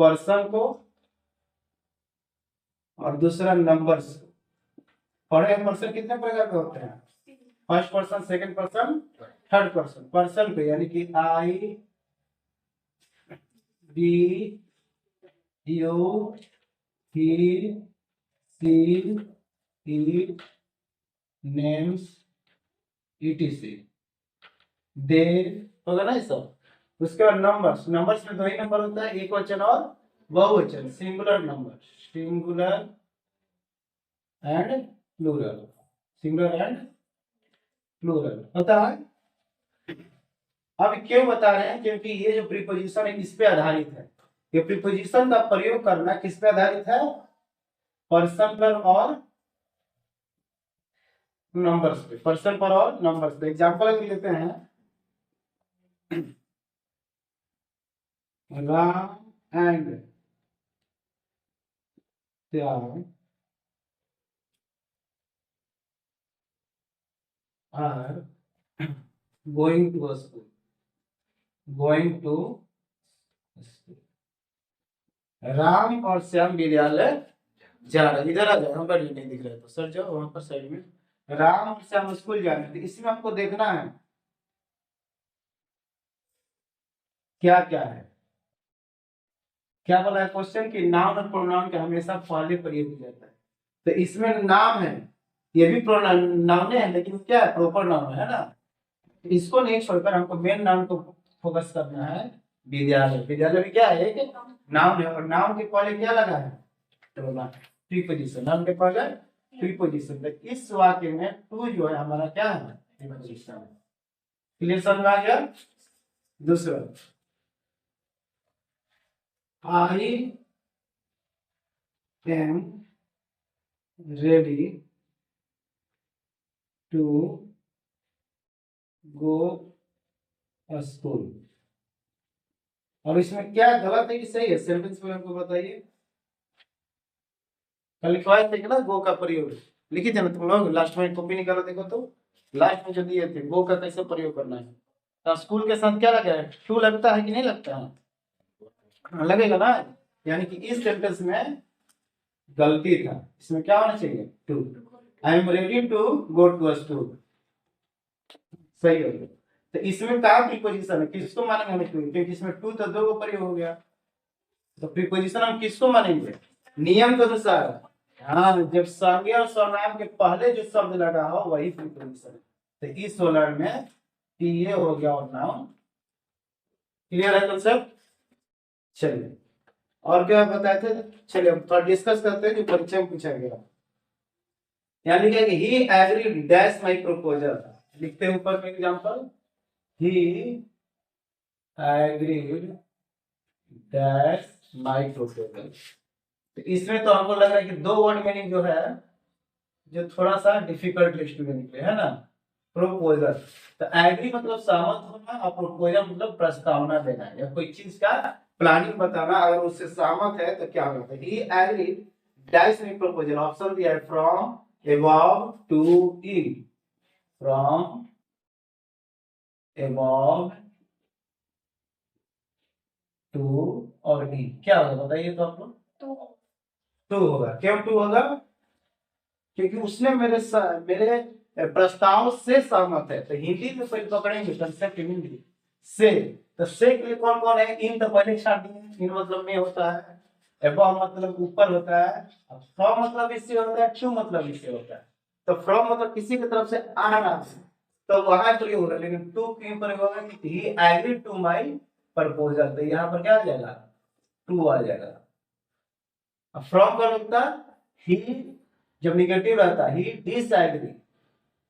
Person को और दूसरा नंबर्स को। पढ़े पर्सन कितने प्रकार के होते हैं? First person, second person, third person. Person पे यानी कि I we you he she it names etc they होगा ना ये सब। उसके बाद नंबर्स, नंबर्स में दो ही नंबर होता है, एक वचन और बहुवचन। Singular number, singular and plural, singular and plural होता है। अब क्यों बता रहे हैं? क्योंकि ये जो प्रीपोजिशन है इस पे आधारित है। ये प्रीपोजिशन का प्रयोग करना किस पे आधारित है? पर्सन पर और नंबर्स पे, पर्सन पर और नंबर्स पे। एग्जांपल लेते हैं, Ram and Shyam are going to school, going to school. Ram और श्याम विद्यालय जा रहे। इधर आ जाओ, हम पर नहीं दिख रहा है तो सर जाओ वहां पर साइड में। राम और श्याम स्कूल जा रहे थे। इसमें आपको देखना है क्या क्या है। क्या बोला है क्वेश्चन की नाउन और प्रोनाउन का हमेशा पहले प्रयोग किया जाता है। तो इसमें नाम है, ये भी प्रोनाउन नाउन है, लेकिन क्या है? प्रॉपर नाउन है ना। इसको नहीं छोड़कर हमको मेन नाउन को फोकस करना है। विद्यालय, विद्यालय भी क्या है? एक नाउन है, और नाउन के पहले क्या लगा है? प्रीपोजिशन। नाउन के पहले प्रीपोजिशन। तो इस वाक्य में टू जो है हमारा क्या है? प्रीपोजिशन। क्लियर समझ आ गया? दूसरा, I am ready to go school. और इसमें क्या गलत है कि सही है? सेंटेंस में हमको बताइए। कल लिखवाए थे ना गो का प्रयोग, लिखी थे ना तुम लोग? लास्ट में कॉपी निकालो देखो तो, लास्ट में जो दिए थे गो का कैसे प्रयोग करना है। तो स्कूल के साथ क्या लगा है? टू लगता है कि नहीं लगता है? लगेगा ना। यानी कि इस सेंटेंस में गलती था। इसमें क्या होना चाहिए? To. I am ready to go to school, सही हो गया। तो इसमें क्या प्रीपोजिशन है? किसको मानेंगे? क्योंकि इसमें टू तो दो को प्रयोग हो गया। तो प्रीपोजिशन हम किसको मानेंगे? नियम के अनुसार। हाँ, जब संज्ञा और सर्वनाम के पहले जो शब्द लगा हो वही प्रीपोजिशन है। तो इस सोलर में ये हो गया और नाउन। क्लियर है कंसेप्ट? चलिए और क्या बताए थे? चलिए अब थोड़ा डिस्कस करते हैं जो परीक्षा में पूछा गया। यानी कि ही एग्रीड डैश माय प्रपोजल। लिखते हैं ऊपर में example, he agreed dash my proposal. तो इसमें तो हमको लग रहा है कि दो वर्ड मीनिंग जो है जो थोड़ा सा डिफिकल्ट स्टूडेंट के लिए है ना। प्रोपोजल, तो एग्री मतलब सहमत होना, और प्रोपोजल मतलब प्रस्तावना देना है या कोई चीज का प्लानिंग बताना। अगर उससे सहमत है तो क्या होता है? He agreed dash my proposal. Option दिया है from above to in, from above to और in। क्या होगा बताइए तो आप लोग? टू होगा। क्यों टू होगा? क्योंकि उसने मेरे प्रस्ताव से सहमत है। तो हिंदी में पहले पकड़ेंगे कंसेप्ट हिंदी से। तो से के लिए कौन कौन है? इन तो पहले छाट दिए। इन मतलब में होता है, above मतलब ऊपर होता है, फ्रॉम मतलब इससे होता है, टू मतलब इससे होता है। तो फ्रॉम मतलब किसी की तरफ से आना, तो वहां प्रयोग होगा। लेकिन टू क्यों प्रयोग होगा? कि ही एग्रीड टू माय प्रपोजल। तो यहाँ पर क्या आ जाएगा? टू आ जाएगा। अब फ्रॉम का मतलब ही जब निगेटिव रहता है, he disagree,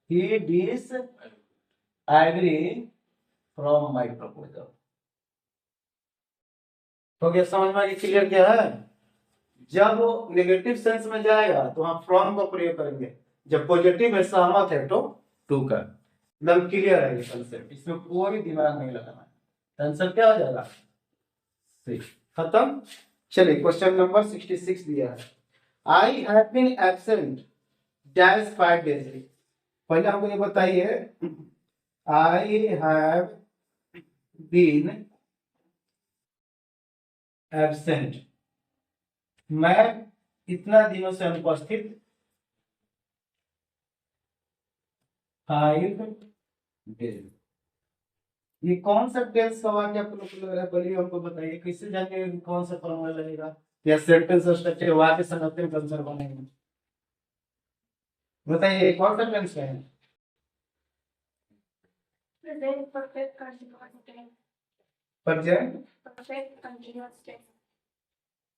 he disagree from my proposal. तो क्या समझ में आ गया? क्लियर क्या है? जब वो नेगेटिव सेंस में जाएगा तो हम फ्रॉम का प्रयोग करेंगे, जब पॉजिटिव में सहमत है तो टू का। एकदम क्लियर है ये कंसेप्ट, इसमें कोई दिमाग नहीं लगाना। आंसर क्या हो जाएगा? सी। खत्म। चलिए क्वेश्चन नंबर 66 दिया है, I have been absent dash 5 days। पहले हमको ये बताइए, आई हैव बीन एब्सेंट, मैं इतना दिनों से अनुपस्थित 5 डेज। ये कौन सा टेंस का वाक्य आपको लग रहा है? बोलिए हमको बताइए, कैसे जाने कौन सा फॉर्मूला लगेगा या सेंटेंस स्ट्रक्चर वाक्य संरचना के अनुसार बनेगा? बताइए कौन सा टेंस है? Present perfect continuous tense. Present perfect continuous tense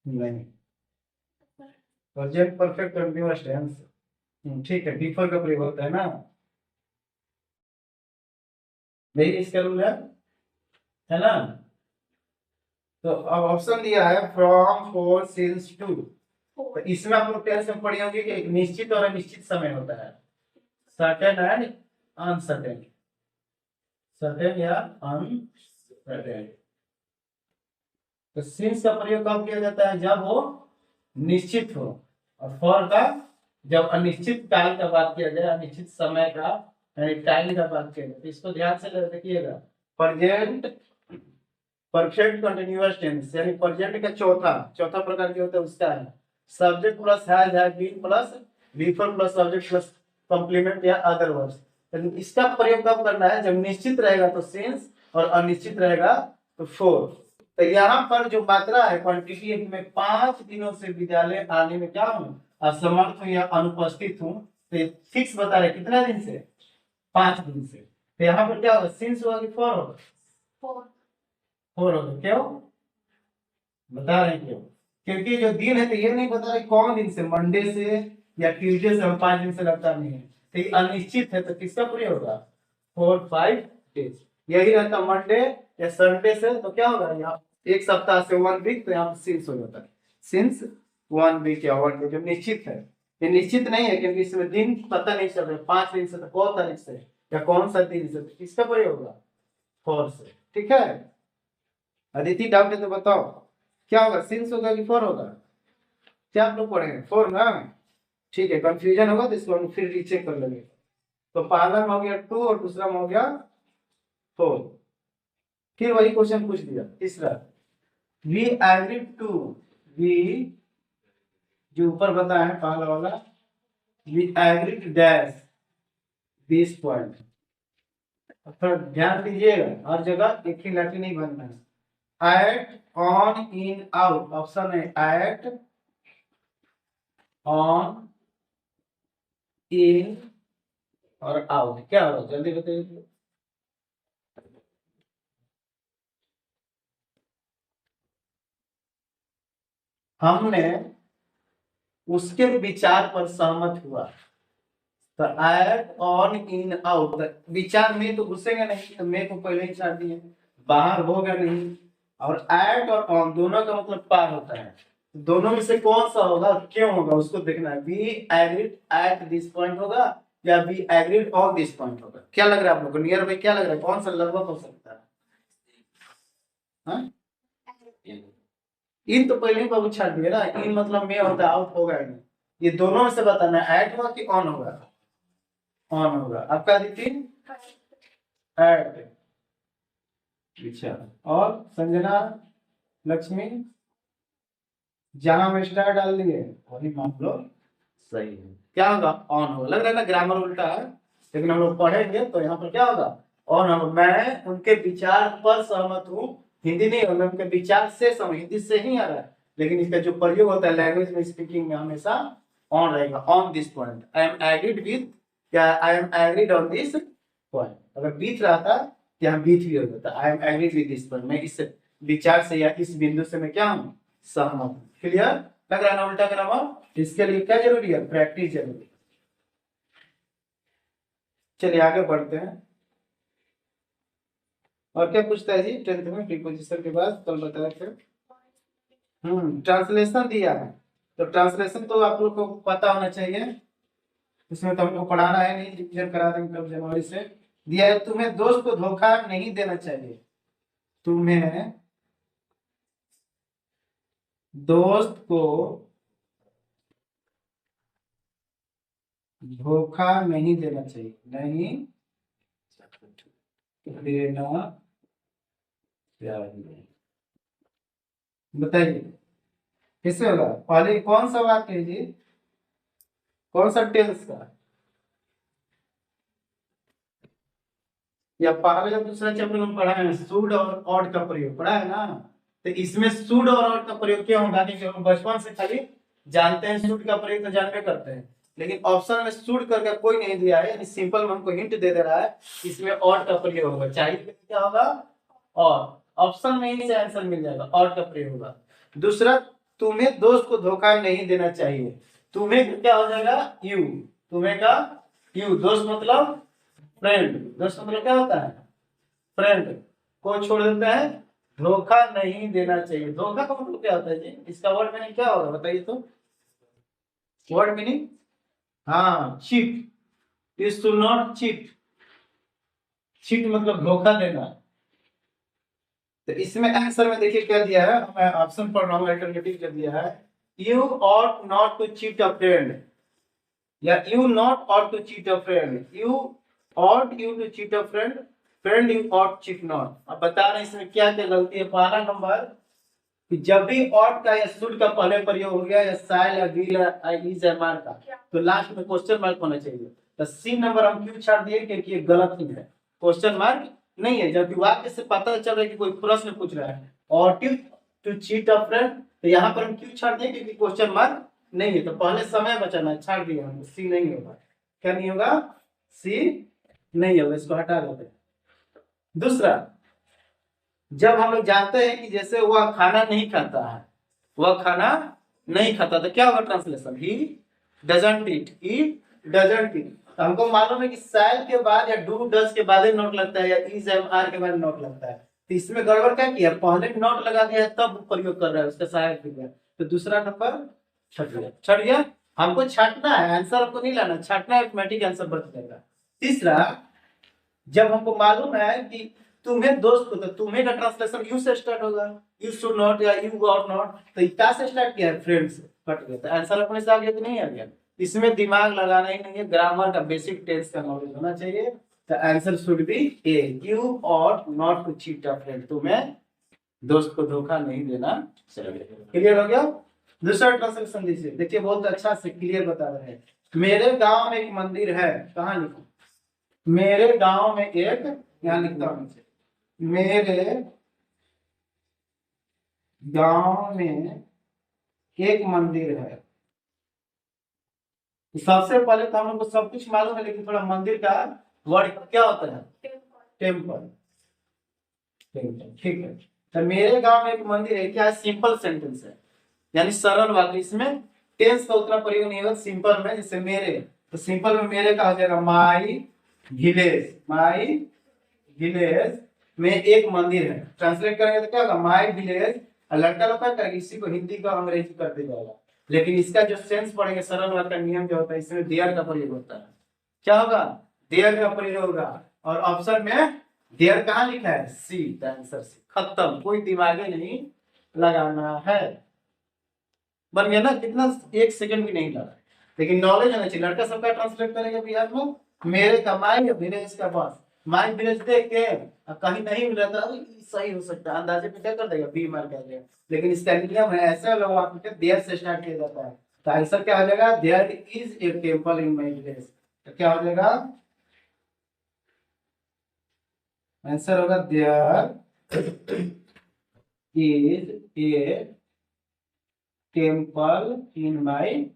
नहीं, प्रेजेंट परफेक्ट कंटीन्यूअस टेंस ठीक है, डिफर का प्रयोग होता है ना, नहीं इसका रूल है ना? तो अब ऑप्शन दिया है फ्रॉम, फॉर, सिंस, टू। तो इसमें आप लोग टेंस में पढ़ी होंगे कि एक निश्चित और अनिश्चित समय होता है, सर्टेन एंड अनसर्टेन, सर्टेन या अनसर्टेन। तो सिंस का प्रयोग कब किया जाता है? जब वो निश्चित हो, और फॉर का जब अनिश्चित काल का बात किया जाए, अनिश्चित समय का यानी टाइम का बात किया जाए। तो इसको ध्यान से देखिएगा, प्रेजेंट परफेक्ट कंटीन्यूअस टेंस यानी प्रेजेंट का चौथा प्रकार जो होता है उसका है subject plus has been plus refer plus subject plus complement या अदर वर्ड्स। लेकिन इसका प्रयोग कब करना है? जब निश्चित रहेगा तो सिंस और अनिश्चित रहेगा तो फॉर। तो यहाँ पर जो मात्रा है क्वांटिटी में 5 दिनों से विद्यालय आने में क्या हूँ? असमर्थ हूँ या अनुपस्थित हूँ। तो फिक्स बता रहे कितना दिन से? 5 दिन से। तो यहाँ पर क्या होगा? सिंस होगा कि फॉर होगा? फॉर होगा। क्यों बता रहे हैं? क्यों? क्योंकि जो दिन है तो ये नहीं बता रहे कौन दिन से, मंडे से या ट्यूसडे से, हम 5 दिन से लगता नहीं है। तो ये अनिश्चित है, तो किसका प्रयोग होगा? 4-5 डेज। यही रहता मंडे या संडे से, तो क्या होगा? यहाँ एक सप्ताह से 1 वीक, तो यहाँ सिंस हो जाता है। सिंस 1 वीक या 1 डे जो निश्चित है। ये निश्चित नहीं है क्योंकि इसमें दिन पता नहीं चल रहा 5 दिन से तो कौन तारीख से या कौन सा दिन से, तो किसका प्रयोग होगा? फॉर से। ठीक है, अदिति डाउट है तो बताओ क्या होगा? सिंस होगा कि फॉर होगा? क्या आप लोग पढ़ेंगे? फॉर ना? ठीक है, कंफ्यूजन होगा तो इसको हम फिर रीचेक कर लेंगे। तो पहला में हो गया 2 और दूसरा में हो गया 4। फिर वही क्वेश्चन पूछ दिया तीसरा, वी एग्रीड टू, वी जो ऊपर बताया है पहला वाला, we agreed dash this point. थोड़ा ध्यान दीजिएगा, हर जगह एक ही लाठी नहीं बनना है। At, on, in, out. Option है एट, ऑन, इन और आउट। क्या होगा जल्दी बताइए? हमने उसके विचार पर सहमत हुआ। तो एट, ऑन, इन, आउट, विचार में तो घुसेंगे नहीं, तो मैं को पहले ही छाड़ दिए, बाहर होगा नहीं। और एट और ऑन दोनों का मतलब पार होता है, दोनों में से कौन सा होगा, क्यों होगा उसको देखना है। We agreed at this point होगा या we agreed on this point होगा? क्या लग रहा है आप लोग को? नियर बाई क्या लग रहा है, कौन सा लगभग हो सकता है? हाँ? इन तो पहले ही बाबू छाड़ दिए ना, इन मतलब में होता है, आउट होगा ही नहीं। ये दोनों में से बताना है, ऐड होगा कि ऑन होगा? ऑन होगा। आपका दीदी ऐड। अच्छा, और संजना, लक्ष्मी, जहां में स्टार डाल दिए वही मान लो सही है। क्या होगा? ऑन होगा। लग रहा है ना ग्रामर उल्टा है, लेकिन हम लोग पढ़ेंगे तो यहाँ पर क्या होगा? ऑन होगा। मैं उनके विचार पर सहमत हूँ, हिंदी नहीं होगा, उनके विचार से सहमत, हिंदी से ही आ रहा है, लेकिन इसका जो प्रयोग होता है लैंग्वेज में, स्पीकिंग में हमेशा ऑन रहेगा। On this point I am agreed with, क्या I am agreed on this point. अगर बीत रहा था यहाँ बीत भी हो जाता, I am agreed with this point, मैं इस विचार से या इस बिंदु से मैं क्या हूँ? सहमत हूँ। क्लियर? लग रहा है ना उल्टा ग्रामर? इसके लिए क्या जरूरी है? प्रैक्टिस जरूरी है। चलिए आगे बढ़ते हैं। और क्या पूछता है जी 10th में प्रीपोजिशन के बाद? कल बताया थे। ट्रांसलेशन दिया है, तो ट्रांसलेशन तो आप लोग को पता होना चाहिए, इसमें तो हमको पढ़ाना है नहीं, रिवीजन करा देंगे कल जनवरी से। दिया है, तुम्हें दोस्त को धोखा नहीं देना चाहिए। तुम्हें दोस्त को धोखा नहीं देना चाहिए, नहीं देना चाहिए। बताइए कैसे होगा? पहले कौन सा वाक्य है जी? कौन सा टेंस का? या पहले जब दूसरा चैप्टर में पढ़ा है शुड और ऑड का प्रयोग पढ़ा है ना, तो इसमें शुड और ऑड का प्रयोग क्यों होगा? क्योंकि हम बचपन से खाली जानते हैं शुड का प्रयोग तो जानते करते हैं, लेकिन ऑप्शन में शुड करके कोई नहीं दिया है, यानी सिंपल में हमको हिंट दे दे रहा है इसमें ऑड का प्रयोग होगा। चाहिए क्या होगा? और ऑप्शन में ही से आंसर मिल जाएगा, ऑड का प्रयोग होगा। दूसरा, तुम्हें दोस्त को धोखा नहीं देना चाहिए। तुम्हें क्या हो जाएगा? यू। तुम्हें का यू, दोस्त मतलब फ्रेंड। दोस्त मतलब क्या होता है? फ्रेंड को छोड़ देते हैं, धोखा नहीं देना चाहिए। धोखा का मतलब क्या होता है जी? इसका वर्ड मीनिंग क्या होगा बताइए तो? वर्ड मीनिंग, हाँ, cheat. Is to not cheat. Cheat मतलब धोखा देना। तो इसमें आंसर में देखिए क्या दिया है, मैं ऑप्शन पढ़ रहा हूँ, अल्टरनेटिव क्या दिया है, you ought not to cheat a friend, या you not ought to cheat a friend, you ought you to cheat a friend, friend you ought cheat not. अब बता रहे हैं इसमें क्या क्या गलती है। पहला नंबर कि जब भी ऑट का या शुड का पहले प्रयोग हो गया, या साइल या विल या इज या मार का, तो लास्ट में क्वेश्चन मार्क होना चाहिए। तो सी नंबर हम क्यों छाड़ दिए? क्योंकि ये गलत ही है, क्वेश्चन मार्क नहीं है। जबकि वाक्य से पता चल रहा है कि कोई प्रश्न पूछ रहा है और टू चीट अ फ्रेंड, तो यहाँ पर हम क्यों छाड़ दिए? क्योंकि क्वेश्चन मार्क नहीं है। तो पहले समय बचाना है, छाड़ दिया हम, सी नहीं होगा। क्या नहीं होगा? सी नहीं होगा, इसको हटा देते हैं। दूसरा, जब हम लोग जानते हैं कि जैसे वह खाना नहीं खाता है, वह खाना नहीं खाता, तो क्या होगा translation? He doesn't eat, he doesn't eat. तो हमको मालूम है कि साइल के बाद या डू डज के बाद ही नोट लगता है, या इज एम आर के बाद नोट लगता है। तो इसमें गड़बड़ क्या किया? पहले नोट लगा दिया है तब प्रयोग कर रहा है, उसका सहायक दिया। तो दूसरा नंबर छट गया, छट गया। हमको छाटना है, आंसर हमको नहीं लाना, छाटना है, ऑटोमेटिक आंसर बढ़ जाएगा। तीसरा, जब हमको मालूम है कि तुम्हें दोस्त को, तो तुम्हें का ट्रांसलेशन यू से स्टार्ट होगा, यू शुड नॉट या यू गॉट नॉट, तो क्या से स्टार्ट किया है? फ्रेंड से, कट गया। तो आंसर अपने से आ गया कि नहीं आ गया? इसमें दिमाग लगाना ही नहीं है, ग्रामर का बेसिक टेंस का नॉलेज होना चाहिए। तो answer should be A, you ought not to cheat a friend. तुम्हें दोस्त को धोखा नहीं देना चाहिए। क्लियर हो गया? दूसरा ट्रांसलेशन दीजिए, देखिए बहुत अच्छा से क्लियर बता रहे हैं। मेरे गांव में एक मंदिर है, कहाँ लिखो? मेरे गांव में एक, यहाँ लिखता हूं, मेरे गांव में एक मंदिर है। तो सबसे पहले तो हम लोग को सब कुछ मालूम है, लेकिन थोड़ा मंदिर का वर्ड क्या होता है? टेम्पल। टेम्पल, ठीक है। तो मेरे गांव में एक मंदिर है, क्या सिंपल सेंटेंस है, यानी सरल वाक्य। इसमें टेंस का उतना प्रयोग नहीं होगा। सिंपल में जैसे मेरे, तो सिंपल में मेरे का हो जाएगा माई विलेज। माई विलेज में एक मंदिर है। ट्रांसलेट करेंगे तो क्या होगा? My village. लड़का लोग क्या करेगा? इसी को हिंदी का अंग्रेजी कर दे जाएगा, लेकिन इसका जो सेंस पढ़ेंगे, सरल वाक्य का नियम जो होता है, इसमें देयर का प्रयोग होता है। क्या होगा? देयर का प्रयोग होगा। और ऑप्शन में देयर कहाँ लिखा है? सी। आंसर सी, खत्म, कोई दिमाग नहीं लगाना है। बन गया ना? कितना, एक सेकंड भी नहीं लगा। लेकिन नॉलेज होना चाहिए। लड़का सबका ट्रांसलेट करेगा बिहार में, मेरे का माई, विलेज का बस। माई विलेज देख के कहीं नहीं मिला था, सही हो सकता है, अंदाजे पे क्या कर देगा? बी मार कर देगा। लेकिन इसका नियम है, ऐसा लोग वहां पे देयर से स्टार्ट किया जाता है। तो आंसर क्या हो जाएगा? There is a temple in my village. तो क्या हो जाएगा? आंसर होगा there is a temple in my.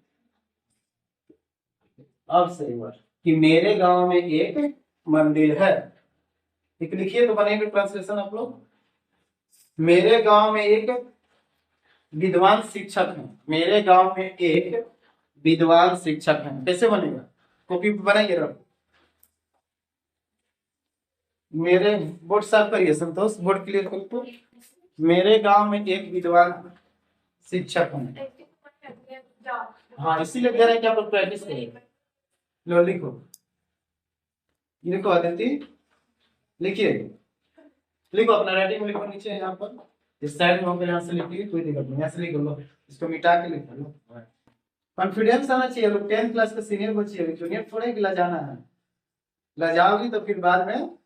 अब सही बात कि मेरे गांव में एक मंदिर है। एक लिखिए तो बनेगा ट्रांसलेशन आप लोग। मेरे गांव में एक विद्वान शिक्षक है। मेरे गांव में एक विद्वान शिक्षक है। कैसे बनेगा? कॉपी पे बनाइए रहो। मेरे बोर्ड साफ करिए संतोष, बोर्ड क्लियर कर तो। मेरे गांव में एक विद्वान शिक्षक है। हाँ, इसीलिए कह रहे हैं कि आप लोग प्रैक्टिस करिए। लो लिखो, लिखो आदित्य, लिखिए, लिखो अपना राइटिंग लिखो नीचे यहाँ पर। इस साइड में होकर यहाँ से लिखिए, कोई दिक्कत नहीं, यहाँ से लिख लो, इसको मिटा के लिख लो। कॉन्फिडेंस आना चाहिए। लोग 10th क्लास के सीनियर बच्चे हैं, जूनियर थोड़े कि लजाना है। लजाओगी तो फिर बाद में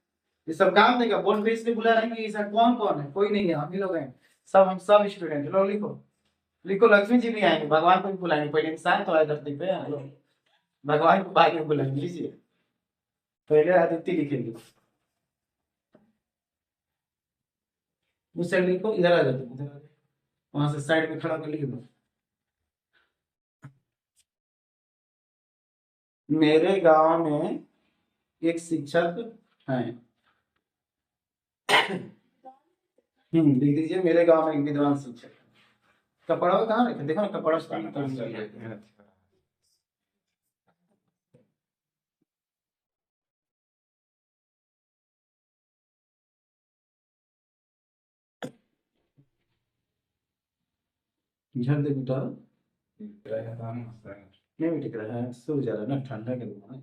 ये सब काम देगा। बोर्ड पे इसलिए बुला रहे हैं कि ऐसा कौन कौन है? कोई नहीं है, हम ही लोग हैं। सब स्टूडेंट लोग लिखो लिखो। लक्ष्मी जी भी आएंगे, भगवान को भी बुलाएंगे, पहले इंसान तो आए धरती पे। हेलो, भगवान को बाद में बुलाएंगे। लीजिए, पहले आदित्य लिखेंगे। उस साइड लिखो, इधर आ जाते, इधर आ जाओ, वहां से साइड में खड़ा कर लिख दो। मेरे गांव में एक शिक्षक हैं। लिख दीजिए, मेरे गांव में एक विद्वान शिक्षक है। कपड़ा कहाँ रखे, देखो ना, कपड़ा झड़ दे बेटा, नहीं भी टिक रहा है, सो जा रहा है ना, ठंडा के दिन है।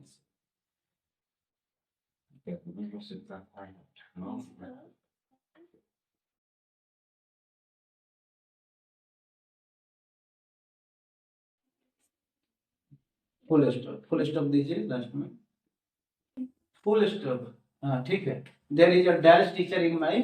फुल स्टॉप दीजिए लास्ट में, फुल स्टॉप। हाँ ठीक है। There is a dash teacher in my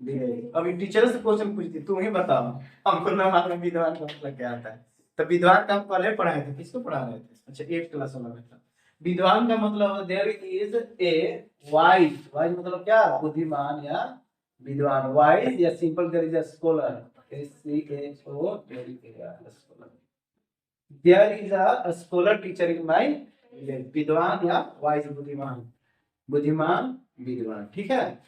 village. अभी टीचर से क्वेश्चन पूछती, तुम ही बताओ, हमको ना मालूम विद्वान का मतलब क्या आता है। तो विद्वान का हम पहले पढ़ाए थे, किसको पढ़ा रहे थे? अच्छा, 8 क्लास वाला बेटा। विद्वान का मतलब there is a wise, wise मतलब क्या? बुद्धिमान या विद्वान। वाइज या simple, there is a scholar, SCHO, there is a scholar. There is a scholar teacher in my village. विद्वान या वाइज, बुद्धिमान, बुद्धिमान विद्वान, ठीक है।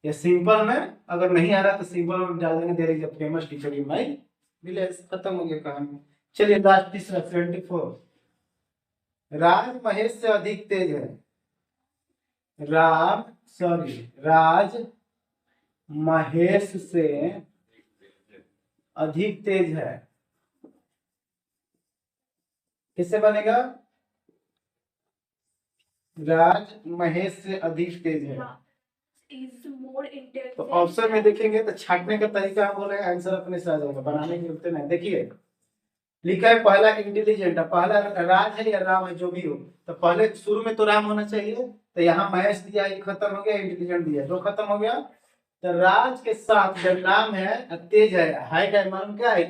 या सिंपल में अगर नहीं आ रहा तो सिंपल में डाल देंगे there is a famous teacher in my village. खत्म हो गया कहानी। चलिए लास्ट तीसरा 24। राज महेश से अधिक तेज है। राज महेश से अधिक तेज है। किससे बनेगा? राज महेश से अधिक तेज है। is more intelligent. तो ऑप्शन में देखेंगे तो छांटने का तरीका हम बोले, आंसर अपने से आ जाएगा, बनाने की जरूरत नहीं। देखिए लिखा है पहला इंटेलिजेंट, पहला राज है या राम है, जो भी हो, तो पहले शुरू में तो राम होना चाहिए। तो यहाँ महेश दिया, ये खत्म हो गया, इंटेलिजेंट दिया, दो खत्म हो गया। तो राज के साथ जब नाम है तेज है का मालूम क्या है?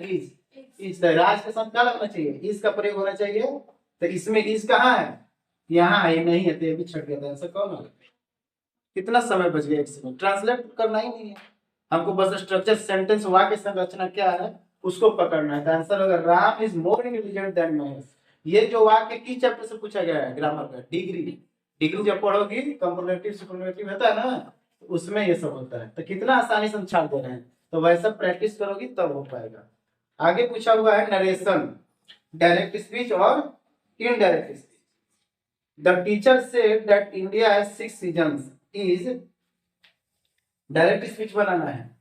इज। तो राज के साथ क्या लगना चाहिए? इज का प्रयोग होना चाहिए। तो इसमें इज कहाँ है? यहाँ है, नहीं है, तो ये भी छट गया था। आंसर कौन है? कितना समय बच गया? 1 सेकंड। ट्रांसलेट करना ही नहीं है हमको, बस स्ट्रक्चर, सेंटेंस, वाक्य संरचना क्या है उसको पकड़ना है। आंसर होगा Ram is more intelligent then Mahesh. ये जो वाक्य किस चैप्टर से पूछा गया है? ग्रामर का। डिग्री, डिग्री जब पढ़ोगी, कंपैरेटिव सुपरलेटिव होता है ना, तो उसमें ये सब होता है। तो कितना आसानी से हम छाप दे रहे हैं, तो वैसा प्रैक्टिस करोगी तब हो पाएगा। आगे पूछा हुआ है नरेशन, डायरेक्ट स्पीच और indirect speech. The teacher said that India has 6 seasons is. Direct speech बनाना है।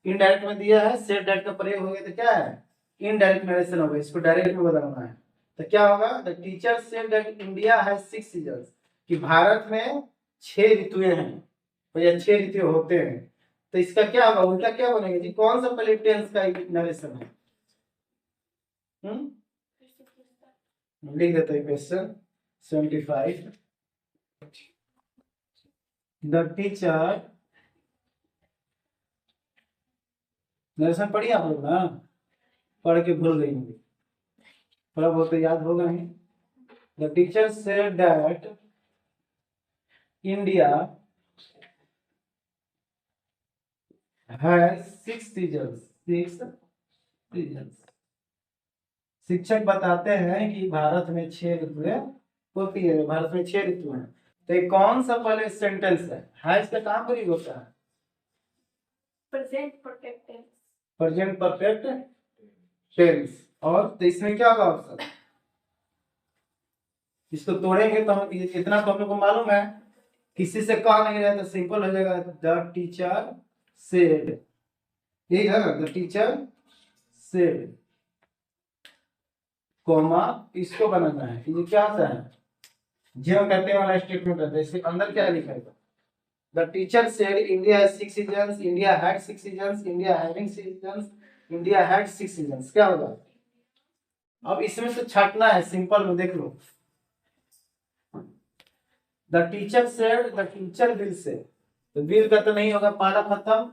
इनडायरेक्ट में दिया है, सेड दैट का प्रयोग हो गया तो क्या है? इनडायरेक्ट नरेशन होगा, इसको डायरेक्ट में बदलना है। तो क्या होगा? The teacher said that India has 6 seasons, कि भारत में 6 ऋतुएं हैं, तो ये 6 ऋतु होते हैं। तो इसका क्या होगा? उल्टा क्या बनेगा जी? कौन सा पहले टेंस का नरेशन है? लिख देते हैं क्वेश्चन 75। द टीचर, नरेशन पढ़िए आप लोग ना, पढ़ के भूल गई होंगी, थोड़ा बहुत तो याद होगा ही। The teacher said that India has 6 seasons, 6 seasons. शिक्षक बताते हैं कि भारत में 6 ऋतुएं होती है, भारत में 6 ऋतु हैं। तो ये कौन सा पहले सेंटेंस है इसका कहां प्रयोग होता है? Present perfect tense. Present perfect tense. और तो इसमें क्या होगा ऑप्शन? इसको तोड़ेंगे तो हम इतना तो हम लोग को मालूम है, किसी से कहा नहीं रहे तो सिंपल हो जाएगा, द टीचर सेड। ठीक है, द टीचर सेड, कोमा इसको बनाना है। ये क्या होता है? जो कहते वाला स्टेटमेंट रहता है, इसके अंदर क्या लिखा है? The teacher said India has 6 seasons, India had 6 seasons, India having seasons, India had 6 seasons. क्या होगा? अब इसमें से छाटना है, सिंपल में देख लो। The teacher said, the teacher will say, तो विल का तो नहीं होगा, पहला खत्म।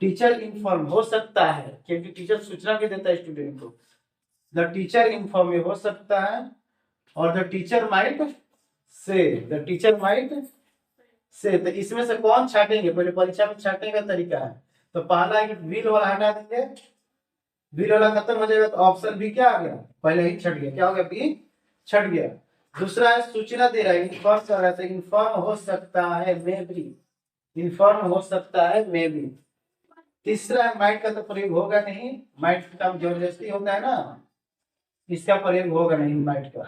टीचर इन्फॉर्म हो सकता है, क्योंकि टीचर सूचना भी देता है स्टूडेंट को। द टीचर इन्फॉर्म हो सकता है, और the teacher might say, the teacher might say. तो इसमें से कौन छाटेंगे, पहले परीक्षा में छाटने का तरीका है। तो पहला एक विल वाला हटा देंगे, विल वाला खत्म हो जाएगा तो ऑप्शन बी क्या आ गया, पहले ही छट गया, क्या हो गया, बी छट गया। दूसरा है सूचना दे रहा है, इन्फॉर्म कर रहा है, तो इन्फॉर्म हो सकता है, मे बी, इन्फॉर्म हो सकता है, मे बी। तीसरा है माइट का तो प्रयोग होगा नहीं, माइट का जबरदस्ती होता है ना, इसका प्रयोग होगा नहीं माइट का।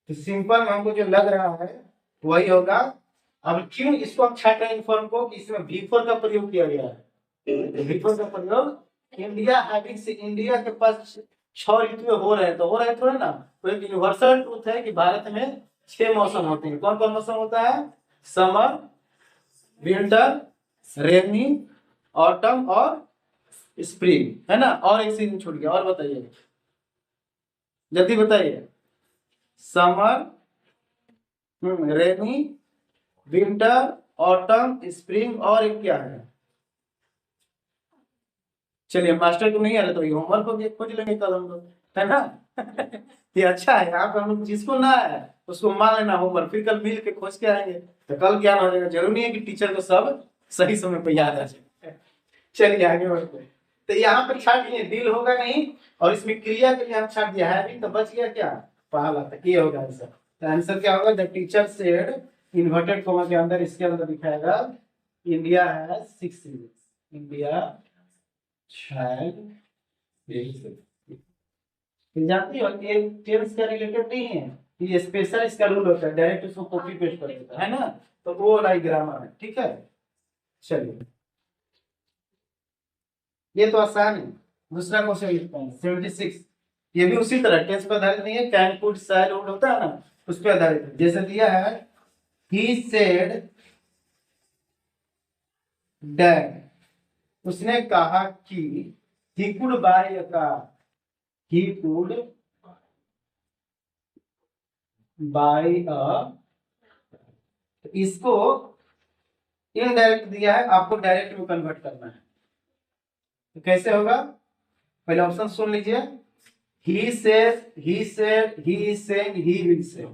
तो सिंपल में हमको जो लग रहा है वही होगा। अब क्यों इसको हम छाट रहे हैं इन्फॉर्म को, कि इसमें V4 का प्रयोग किया गया है। V4 का प्रयोग इंडिया हैविंग से, इंडिया के पास 6 ऋतु हो रहे हैं, तो हो रहे थोड़े ना। तो एक यूनिवर्सल ट्रूथ है कि भारत में 6 मौसम होते हैं। कौन कौन मौसम होता है, समर, विंटर, रेनी, ऑटम और स्प्रिंग, है ना। और एक सीजन छूट गया, और बताइए जल्दी बताइए। समर, रेनी, विंटर, ऑटम, स्प्रिंग, और एक क्या है, चलिए मास्टर को नहीं आ रहा तो होमवर्क को खोज लेंगे कल हम लोग, है ना। ये अच्छा है, यहाँ पे हम लोग जिसको ना है उसको मान लेना होमवर्क, फिर कल मिल के खोज के आएंगे तो कल ज्ञान हो जाएगा। जरूरी नहीं है कि टीचर को सब सही समय पे याद आ जाए। चलिए आगे बढ़ते हैं। तो यहाँ पे छाट दिए, दिल होगा नहीं, और इसमें क्रिया के लिए हम छाट दिया है भी, तो बच गया क्या, पहला, तो ये होगा आंसर। तो आंसर क्या होगा, the teacher said, inverted coma के अंदर, इसके अंदर दिखाएगा इंडिया हैज 6 सीजन, इंडिया शायद जानती हो ये टेंस का रिलेटेड नहीं है, ये स्पेशल इसका रूल होता है, डायरेक्ट उसको कॉपी पेस्ट कर देता है ना, तो वो वाला ग्रामर है, ठीक है। चलिए ये तो आसान है। दूसरा क्वेश्चन लिखते हैं 76, ये भी उसी तरह टेंस पर आधारित नहीं है, कैन, कुड, शायद, वुड होता है ना, उस पर आधारित है। जैसे दिया है ही सेड डैड, उसने कहा कि, he could buy a car, he could buy a, इसको इनडायरेक्ट दिया है, आपको डायरेक्ट में कन्वर्ट करना है। तो कैसे होगा, पहले ऑप्शन सुन लीजिए। he says, he said, he is saying, he will say,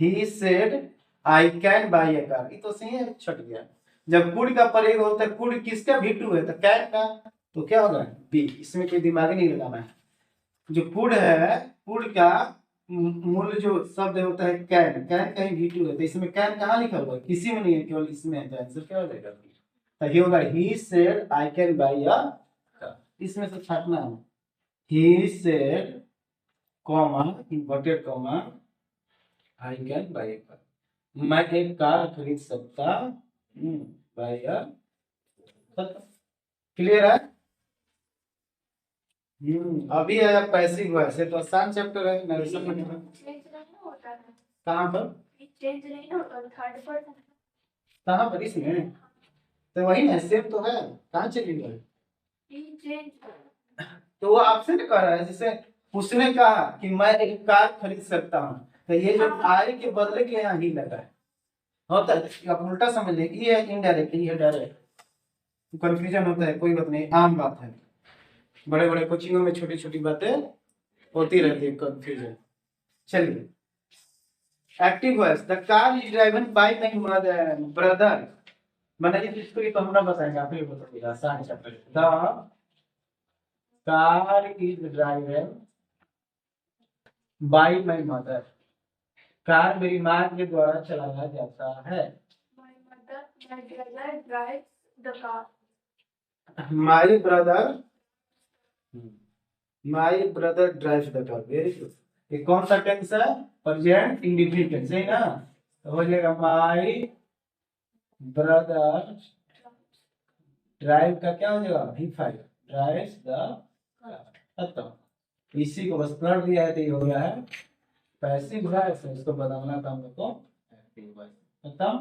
he said I can buy a car, ये तो सही है, छट गया। जब कुड का प्रयोग होता है, कुड किसका V2 है, तो कैन का, तो क्या होगा बी, इसमें कोई दिमाग नहीं लगाना है। जो कुड है, कुड का मूल जो शब्द होता है कैन, कैन कहीं V2 है, तो इसमें कैन कहाँ लिखा हुआ है, किसी में नहीं है, केवल इसमें है, तो आंसर क्या हो जाएगा, तो ये होगा he said I can buy a car, इसमें से छाटना है। He said comma, inverted comma, I can buy a car, मैं एक कार खरीद सकता हूँ, बाय अ, क्लियर है। अभी आया पैसिव वॉइस, तो आसान चैप्टर है, नरेशन में चेंज नहीं होता है, कहाँ पर, चेंज नहीं होता, थर्ड पर्सन कहाँ पर, इसमें तो वही है, सेम तो है, कहाँ चली गई, चेंज। तो वो आपसे कह रहा है, जैसे उसने कहा कि मैं एक कार खरीद सकता हूँ, तो ये जो आई के बदले के यहाँ ही लगा है, होता है, आप उल्टा समझ लीजिए, ये है इनडायरेक्ट, ये है डायरेक्ट, कंफ्यूजन होता है, कोई बात नहीं, आम बात है, बड़े बड़े कोचिंगों में छोटी छोटी बातें होती रहती है, कंफ्यूजन। चलिए active voice, the car is driven by my brother, मैंने इसको ही तो हमरा बताएंगे, आप ही बताइएगा, आसान chapter. The car is driven by my mother, car मेरी माँ के द्वारा चलाया जाता है। My brother drives the car. My brother, my brother drives the car, very good. ये कौन सा टेंस है, प्रेजेंट इंडेफिनिट टेंस है ना, तो हो जाएगा माय ब्रदर ड्राइव का क्या हो जाएगा, V5, ड्राइव्स द कार, खत्म। इसी को बस कर दिया है, तो ये हो गया है पैसिव वॉइस, इसको बदलना था हम लोग को एक्टिव वॉइस, खत्म।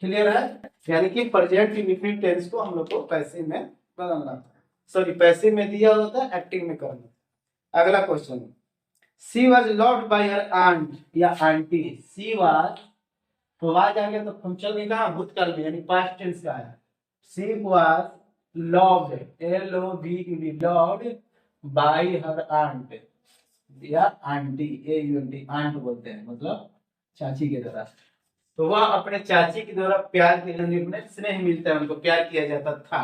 क्लियर है, यानी कि प्रेजेंट इंडेफिनिट टेंस को हम लोग को पैसिव में बदलना था, सॉरी पैसिव में दिया होता है, एक्टिव में करना। अगला question, she was loved by her aunt या आंटी। सी वॉज, तो आज आ गया तो हम चल गए कहाँ, भूतकाल में, यानी पास्ट टेंस का है। She was loved, LOVED, loved by her aunt या आंटी, AUNT, आंट बोलते हैं, मतलब चाची के द्वारा। तो वह अपने चाची के द्वारा प्यार के लिए स्नेह मिलता है, उनको प्यार किया जाता था।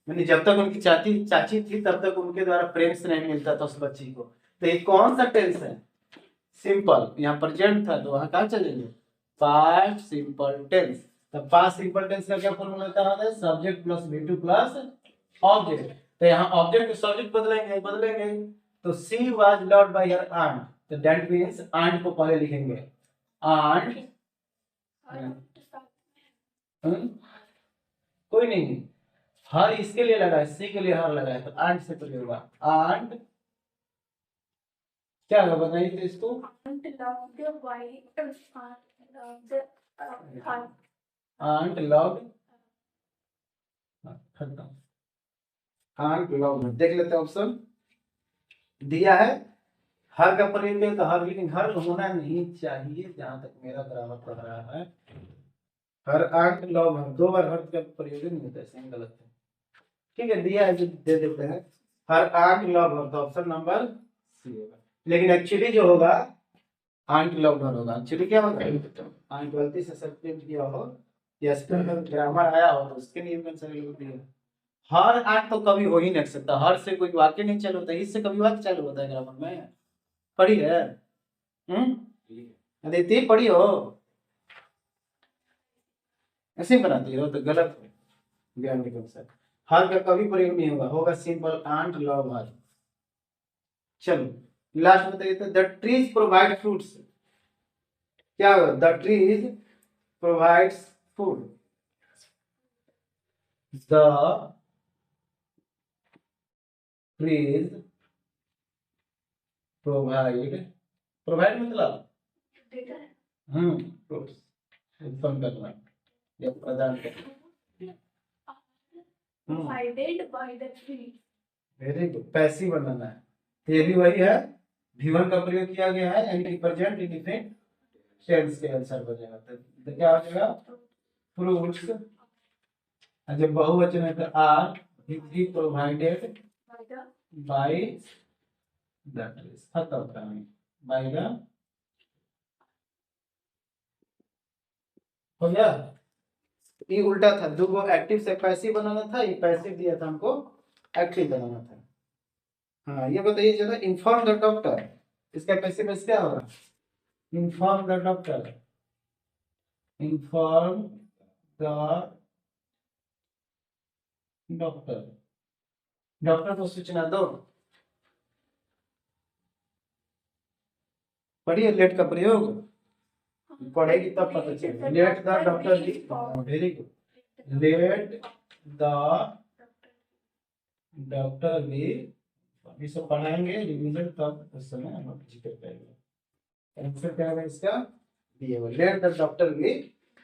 यानी जब तक उनकी चाची चाची थी तब तक उनके द्वारा प्रेम स्नेह मिलता था उस बच्ची को। तो ये कौन सा टेंस है, सिंपल, यहाँ प्रेजेंट था तो वहां कहाँ चलेंगे, पास्ट सिंपल टेंस। तो पास्ट सिंपल टेंस का क्या फॉर्मूला होता है, subject plus V2 plus object. तो यहाँ ऑब्जेक्ट को सब्जेक्ट बदलेंगे तो she was loved by her aunt, तो दैट मींस आंट को पहले लिखेंगे, आंट। कोई नहीं, हर इसके लिए लगा है, सी के लिए हर लगा है, तो आंट से प्रयोग होगा, आंट। क्या होगा बताइए तो इसको, Aunt loved white, loved aunt loved, खत्म, आंट लव्ड। देख लेते हैं ऑप्शन दिया है, हर का प्रयोग है तो हर, लेकिन हर होना नहीं चाहिए जहां तक मेरा ग्रामर पढ़ रहा है। हर आंट लव हर, दो बार हर का प्रयोग नहीं होता है, सही गलत है। ठीक है, दिया है जो दे देते हैं, हर आंट लव हर, तो ऑप्शन नंबर सी होगा। लेकिन एक्चुअली जो होगा आंट लव हर होगा। एक्चुअली क्या होगा, आंट गलती से सब्जेक्ट किया हो या स्पेल में ग्रामर आया हो तो उसके नियम के अनुसार लिख दिया। हर आंट तो कभी हो ही नहीं सकता, हर से कोई वाक्य नहीं चालू होता, इससे कभी वाक्य चालू होता है ग्रामर में, पढ़ी है? अदिति पढ़ी हो? ऐसे ही बनाती हो तो गलत है ज्ञान के अनुसार। हर का कभी प्रयोग नहीं होगा, होगा सिंपल आंट लव हर। चलो लास्ट बताइए तो, द ट्रीज प्रोवाइड फ्रूट्स, क्या होगा, the trees provides food, the trees provide मतलब फ्रूट्स उत्पन्न करना या प्रदान करना। provided by the tree. Very good, passive बनाना है, तो ये भी वही है, V1 का प्रयोग किया गया है, यानी कि प्रेजेंट इंडिफिनिट टेंस के आंसर बनेगा। तो क्या हो जाएगा, फ्रूट्स, जब बहुवचन है तो आर, भी provided By the by the trees, खत्म कहानी, बाय द, हो गया। ये उल्टा था, दो को एक्टिव से पैसिव बनाना था, ये पैसिव दिया था हमको एक्टिव बनाना था। हाँ ये बताइए जरा, इन्फॉर्म द डॉक्टर, इसका पैसिव में क्या होगा, inform the doctor, inform the doctor, doctor को सूचना दो। पढ़िए लेट का प्रयोग, पढ़ेगी तब पता चलेगा। Let the doctor be, very good, let the doctor be, अभी सब पढ़ाएंगे रिवीजन तब उस समय हम जिक्र करेंगे। आंसर क्या है इसका, बी है, लेट द डॉक्टर बी।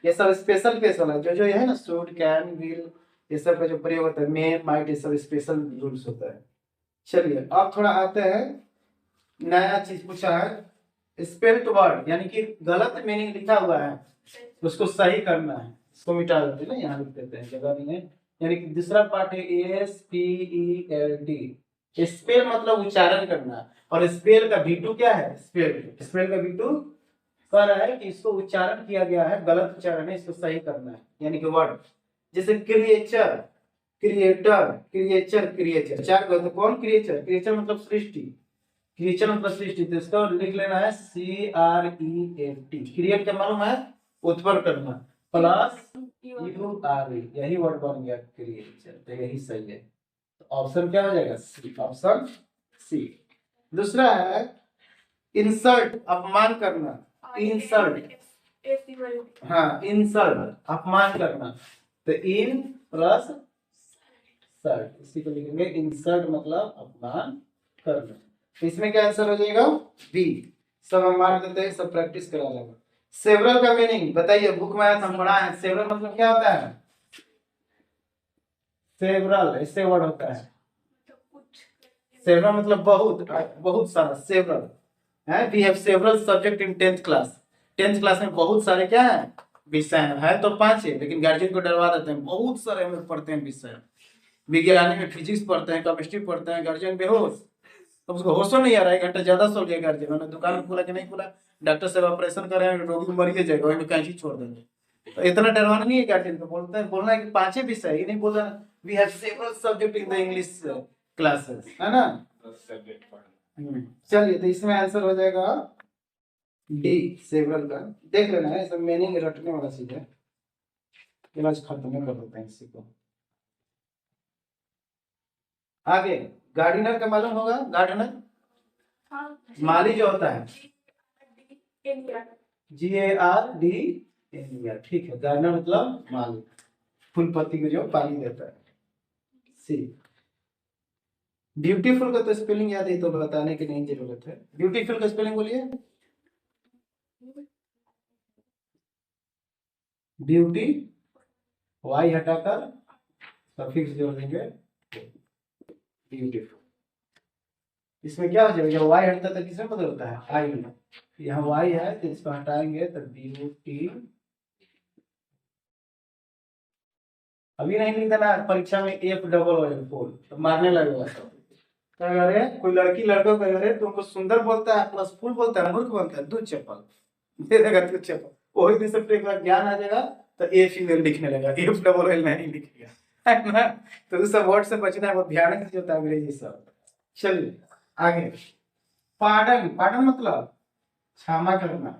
ये सब स्पेशल केस वाला, जो जो ये है ना, शुड कैन विल, ये सब का जो प्रयोग होता है, मे माइट, ये सब स्पेशल रूल्स होता है। चलिए अब थोड़ा आते हैं, नया चीज पूछा है, स्पेल्ड वर्ड, यानी कि गलत मीनिंग लिखा हुआ है उसको सही करना है, इसको मिटा देते हैं ना, यहाँ लिख देते हैं, जगह नहीं है। यानी कि दूसरा पार्ट है SPELD, स्पेल मतलब उच्चारण करना, और स्पेल का V2 क्या है, स्पेल, स्पेल का V2 कह रहा है कि इसको उच्चारण किया गया है, गलत उच्चारण है, इसको सही करना है, यानी कि वर्ड, जैसे क्रिएचर, क्रिएटर, क्रिएचर, क्रिएचर, चार को, तो कौन क्रिएचर, क्रिएचर मतलब सृष्टि, क्रिएचर मतलब सृष्टि, तो इसको लिख लेना है CREAT, क्रिएट क्या मालूम है, उत्पन्न करना, प्लस URE, यही वर्ड बन गया क्रिएचर, तो यही सही है। तो ऑप्शन क्या हो जाएगा, सी, ऑप्शन सी। दूसरा है इंसल्ट, अपमान करना, इंसल्ट, हाँ इंसल्ट, अपमान करना, तो इन प्लस सर्ट, इसी को लिखेंगे, इंसल्ट मतलब अपमान करना। तो इसमें क्या आंसर हो जाएगा, बी। सब हम मार देते हैं, सब प्रैक्टिस करा लेंगे। सेवरल का मीनिंग बताइए, बुक में हम पढ़ा है, सेवरल मतलब क्या होता है, सेवरल ऐसे वर्ड होता है, सेवरल मतलब बहुत, बहुत सारा, सेवरल, है we have several subject in 10th class. 10th class में बहुत सारे क्या है विषय है तो 5 है, लेकिन गार्जियन को डरवा देते हैं बहुत सारे हम लोग पढ़ते हैं विषय। विज्ञान में फिजिक्स पढ़ते हैं, केमिस्ट्री पढ़ते हैं, गार्जियन बेहोश, तो उसको होशो नहीं आ रहा है, 1 घंटा ज्यादा सो गया गार्जियन, मैंने दुकान में खोला कि नहीं खोला, डॉक्टर साहब ऑपरेशन कर रहे हैं, रोगी मर ही जाएगा, वहीं में कैंची छोड़ देंगे। तो इतना डरवाना नहीं है गार्जियन को, बोलते हैं बोलना है कि 5 विषय है, ये नहीं बोलना we have several subject in the English classes, है ना। चलिए तो इसमें आंसर हो जाएगा डी सेवरल का। देख लेना है, सब मीनिंग रटने वाला चीज है, क्लास खत्म कर देते हैं इसी को। आगे गार्डनर का मालूम होगा, गार्डनर हाँ, माली जो होता है, India. GARDNER, ठीक है, गार्डनर मतलब माली, फूल पत्ती को जो पानी देता है। सी ब्यूटीफुल का तो स्पेलिंग याद है, तो बताने की नहीं जरूरत है। ब्यूटीफुल का स्पेलिंग बोलिए, ब्यूटी वाई हटाकर सफिक्स जोड़ देंगे ब्यूटीफुल। इसमें क्या हो जाएगा, जब वाई हटता है तो किसमें बदल होता है, आई में। यहाँ वाई है तो इसको हटाएंगे तो ब्यूटी। अभी नहीं लिख देना परीक्षा में F तो मारने लगेगा सब। क्या कह रहे हैं, कोई लड़की लड़कों कह रहे तुमको सुंदर बोलता है प्लस फूल बोलता है, मूर्ख बोलता है, दूध चप्पल दे देगा, दूध चप्पल। वही दिन से एक बार ज्ञान आ जाएगा तो ए फीमेल लिखने लगा, F नहीं लिखेगा, है ना। तो उस सब वर्ड से बचना है, बहुत भयानक चीज होता है अंग्रेजी सब। चलिए आगे, पार्डन, पार्डन मतलब क्षमा करना,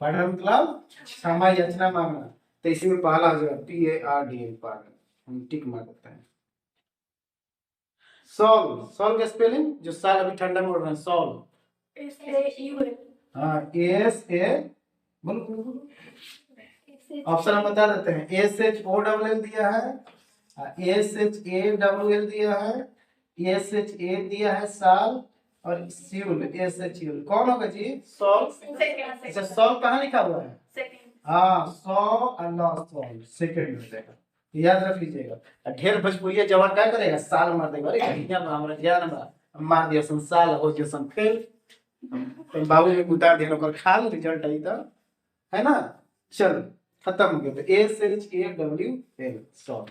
पार्डन मतलब क्षमा याचना मांगना, तो इसी में पहला आ जाएगा PARDN, पार्डन, हम टिक मार देते हैं। सॉल्व, सॉल्व का स्पेलिंग, जो साल अभी ठंडा में उड़ रहे हैं, सॉल्व, SAUL. हाँ SA, बोलो ऑप्शन हम बता देते हैं, SHOLL दिया है, SHAWL दिया है, SHA दिया है साल, और स्यूल SHUL, कौन होगा जी, सॉल्व। Second. अच्छा सॉल्व कहाँ लिखा हुआ है, Second. हाँ सौ अल्लाह सॉल्व सेकंड में देगा, याद रख लीजिएगा। ढेर भोजपुरिया जवान क्या करेगा, साल मार देगा, अरे कहिया बा हमरा ज्ञान बा, मार दिया सन साल हो जो सन फेल, तो बाबू में उतार दिया ओकर खाल, रिजल्ट आई तो, है ना। चल खत्म हो गया, तो SHAWL solve.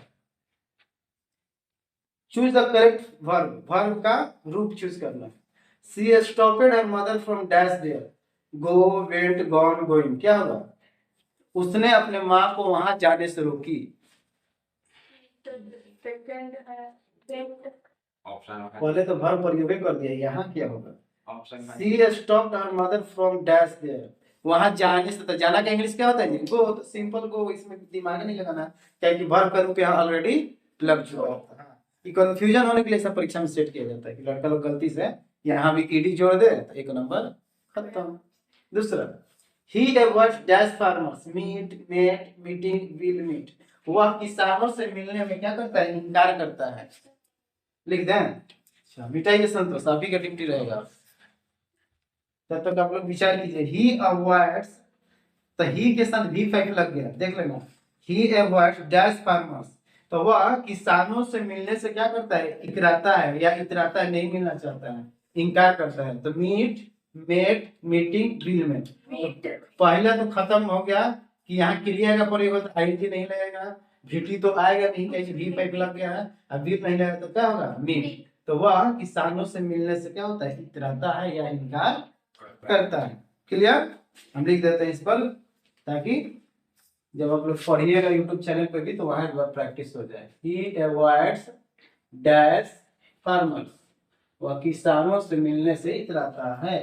Choose the correct verb, verb का रूप चूज करना। She stopped her mother from dash there, go went gone going, क्या होगा, उसने अपने माँ को वहां जाने से रोकी। Second. Went. पहले तो वर्ब प्रयोग कर दिया, यहाँ क्या होगा, she stopped her mother from dash there, वहां जाने से, तो जाना का इंग्लिश क्या होता है, गो, तो सिंपल गो, इसमें दिमाग नहीं लगाना, क्या कि वर्ब का रूप यहाँ ऑलरेडी लग चुका होता है। ये कंफ्यूजन होने के लिए सब परीक्षा में सेट किया जाता है कि लड़का लोग गलती से यहाँ भी ईडी जोड़ दे तो 1 नंबर खत्म। दूसरा, he avoids dash farmers, meet met meeting will meet, वह किसानों से मिलने में क्या करता है, इनकार करता है, लिख दें। अच्छा मिटाइए संतोष, अभी का ड्यूटी रहेगा, तब तक आप लोग विचार कीजिए। ही अवॉइड्स, तो ही के साथ भी फैक्ट लग गया, देख लेना, ही अवॉइड्स डैश फार्मर्स, तो वह किसानों से मिलने से क्या करता है, इकराता है, या इतराता है, नहीं मिलना चाहता है, इनकार करता है। तो meet met meeting will met, Meet. पहला तो खत्म हो गया कि यहाँ क्रिया का प्रयोग होता है, आईएनजी नहीं लगेगा, वीटी तो आएगा नहीं, कैसे भी फैक्ट लग गया है, अब भी नहीं लगेगा तो क्या होगा, मीट। तो वह किसानों से मिलने से क्या होता है, इतराता है या इनकार करता है। क्लियर, हम लिख देते हैं इस पर, ताकि जब आप लोग पढ़िएगा यूट्यूब चैनल पे भी तो वहां एक बार प्रैक्टिस हो जाए। ही अवॉइड्स डैश फार्मर्स, वह किसानों से मिलने से इतराता है,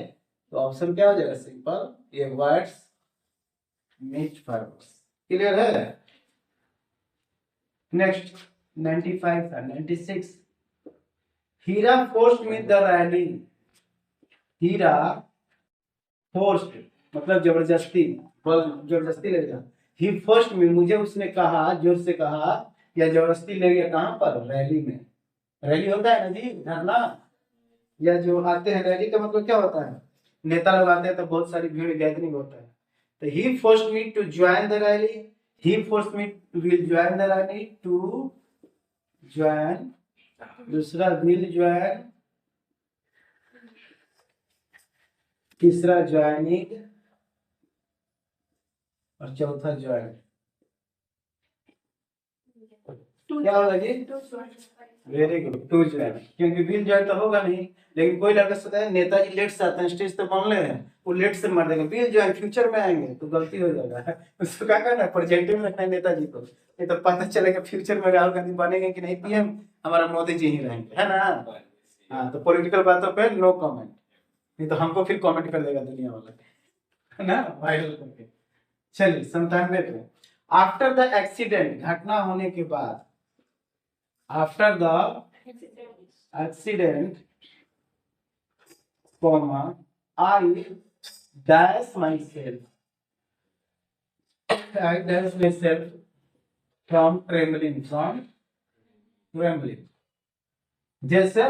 तो ऑप्शन क्या हो जाएगा, simple, he avoids meet farmers. Clear है। नेक्स्ट 95 है, 96, Hira forced me the rally, Hira forced मतलब जबरदस्ती, जबरदस्ती ले गया, ही फर्स्ट में, मुझे उसने कहा, जोर से कहा या जबरदस्ती ले गया, कहाँ पर, रैली में। रैली होता है ना जी, धरना, या जो आते हैं, रैली का मतलब क्या होता है, नेता लोग आते हैं तो बहुत सारी भीड़ गैदरिंग होता है। तो he forced me to join the rally, he forced me will join the rally, to join, दूसरा विल ज्वाइन, तीसरा ज्वाइनिंग और चौथा ज्वाइन। क्या होगा जी? वेरी गुड, टू ज्वाइन, क्योंकि विल ज्वाइन तो होगा नहीं। लेकिन कोई लड़का सोचता है नेताजी लेट से आते हैं, स्टेज तो बोल रहे हैं, वो लेट से मार देगा, विल ज्वाइन फ्यूचर में आएंगे, तो गलती हो जाएगा। उसको क्या करना है, प्रेजेंट में रखना है नेताजी को, नहीं तो पता चलेगा फ्यूचर में राहुल गांधी बनेंगे कि नहीं पीएम, हमारा मोदी जी ही रहेंगे, है ना। हाँ, तो पॉलिटिकल बातों पे नो कमेंट, नहीं तो हमको फिर कमेंट कर देगा दुनिया वाला, है ना, वायरल करके। चलिए 97 पे, आफ्टर द एक्सीडेंट, घटना होने के बाद, after the accident, comma, I dash myself, I dash myself from trembling, जैसे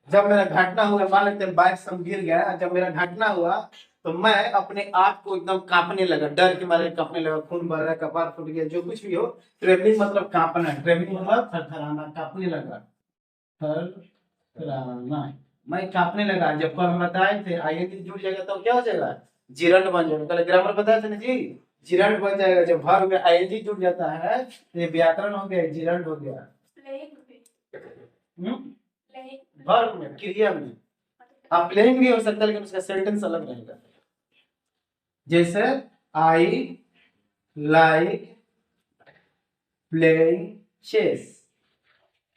जब मेरा घटना हुआ, मान लेते हैं बाइक से गिर गया, जब मेरा घटना हुआ तो मैं अपने आप को एकदम कांपने लगा, डर के मारे कांपने लगा, खून बह रहा है, कपार फूट गया, जो कुछ भी हो। ट्रेवलिंग मतलब कांपना, ट्रेवलिंग मतलब थरथराना, कांपने लगा, थरथराना, मैं कांपने लगा। जब पर बताए थे आईएनजी जुड़ जाएगा तो क्या हो जाएगा, जिरंड बन जाएगा। कल ग्रामर बताया था ना जी, जिरंड बन जाएगा। जब वर्ब में आईएनजी जुड़ जाता है तो ये व्याकरण हो गया, जिरंड हो गया। वर्ब में, क्रिया में, आप प्लेइंग भी हो सकता है लेकिन उसका सेंटेंस अलग रहेगा। जैसे आई लाइक प्लेइंग चेस,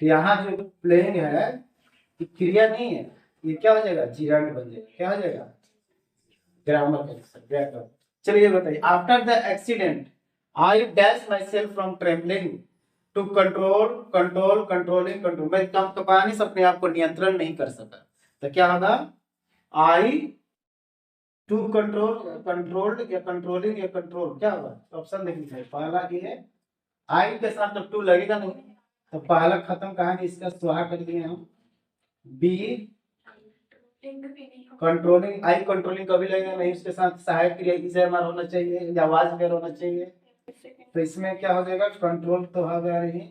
यहाँ जो प्लेइंग है ये क्रिया नहीं है, ये क्या हो जाएगा, जिरांड बन जाएगा, क्या हो जाएगा, ग्रामर का व्याकरण। चलिए बताइए, after the accident I dash my self from travelling to controlling, मैं कम कपानी से अपने आप को नियंत्रण नहीं कर सका, तो क्या होगा, आई टू कंट्रोल्ड या कंट्रोलिंग या कंट्रोल, क्या होगा, ऑप्शन देखिए, पहला ये है, आई के साथ तो टू लगेगा नहीं, तो पहला खत्म कहानी, इसका सुहा कर दिए हम। बी कंट्रोलिंग, आई कंट्रोलिंग कभी लगेगा नहीं, उसके साथ सहायक क्रिया इजमार होना चाहिए या आवाज वगैरह होना चाहिए, तो इसमें क्या हो जाएगा, कंट्रोल तो होगा नहीं,